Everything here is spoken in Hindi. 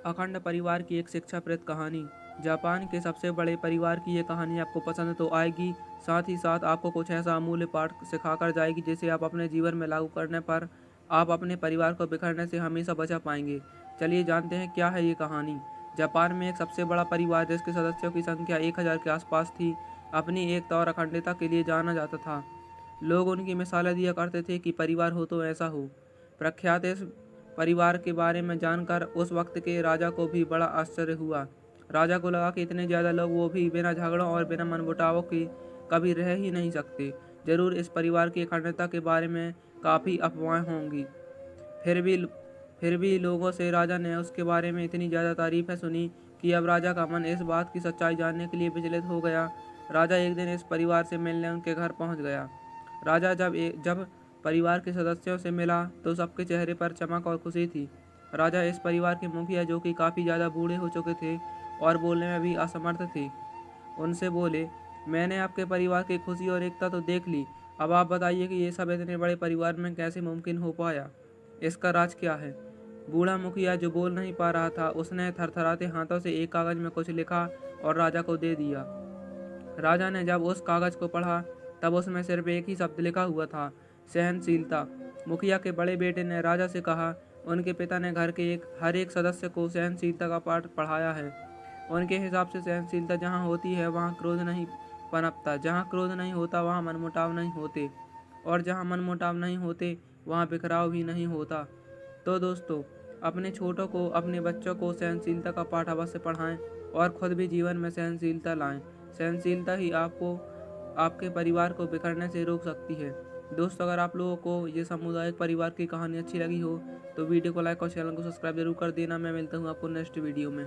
अखंड परिवार की एक शिक्षाप्रद कहानी। जापान के सबसे बड़े परिवार की ये कहानी आपको पसंद तो आएगी, साथ ही साथ आपको कुछ ऐसा अमूल्य पाठ सिखाकर जाएगी जिसे आप अपने जीवन में लागू करने पर आप अपने परिवार को बिखरने से हमेशा बचा पाएंगे। चलिए जानते हैं क्या है ये कहानी। जापान में एक सबसे बड़ा परिवार जिसके सदस्यों की संख्या 1000 के आसपास थी, अपनी एकता और अखंडता के लिए जाना जाता था। लोग उनकी मिसालें दिया करते थे कि परिवार हो तो ऐसा हो। प्रख्यात इस परिवार के बारे में जानकर उस वक्त के राजा को भी बड़ा आश्चर्य हुआ। राजा को लगा कि इतने ज़्यादा लोग वो भी बिना झगड़ों और बिना मनमुटावों के कभी रह ही नहीं सकते। जरूर इस परिवार की अखंडता के बारे में काफ़ी अफवाहें होंगी। फिर भी फिर भी लोगों से राजा ने उसके बारे में इतनी ज़्यादा तारीफें सुनी कि अब राजा का मन इस बात की सच्चाई जानने के लिए विचलित हो गया। राजा एक दिन इस परिवार से मिलने उनके घर पहुंच गया। राजा जब परिवार के सदस्यों से मिला तो सबके चेहरे पर चमक और खुशी थी। राजा इस परिवार के मुखिया, जो कि काफ़ी ज़्यादा बूढ़े हो चुके थे और बोलने में भी असमर्थ थे, उनसे बोले, मैंने आपके परिवार की खुशी और एकता तो देख ली, अब आप बताइए कि ये सब इतने बड़े परिवार में कैसे मुमकिन हो पाया। इसका राज क्या है। बूढ़ा मुखिया जो बोल नहीं पा रहा था, उसने थरथराते हाथों से एक कागज़ में कुछ लिखा और राजा को दे दिया। राजा ने जब उस कागज़ को पढ़ा तब उसमें सिर्फ एक ही शब्द लिखा हुआ था, सहनशीलता। मुखिया के बड़े बेटे ने राजा से कहा, उनके पिता ने घर के हर एक सदस्य को सहनशीलता का पाठ पढ़ाया है। उनके हिसाब से सहनशीलता जहाँ होती है वहाँ क्रोध नहीं पनपता, जहाँ क्रोध नहीं होता वहाँ मनमुटाव नहीं होते, और जहाँ मनमुटाव नहीं होते वहाँ बिखराव भी नहीं होता। तो दोस्तों, अपने छोटों को, अपने बच्चों को सहनशीलता का पाठ अवश्य पढ़ाएं और खुद भी जीवन में सहनशीलता लाएं। सहनशीलता ही आपको, आपके परिवार को बिखरने से रोक सकती है। दोस्तों, अगर आप लोगों को ये सामुदायिक परिवार की कहानी अच्छी लगी हो तो वीडियो को लाइक और चैनल को सब्सक्राइब जरूर कर देना। मैं मिलता हूँ आपको नेक्स्ट वीडियो में।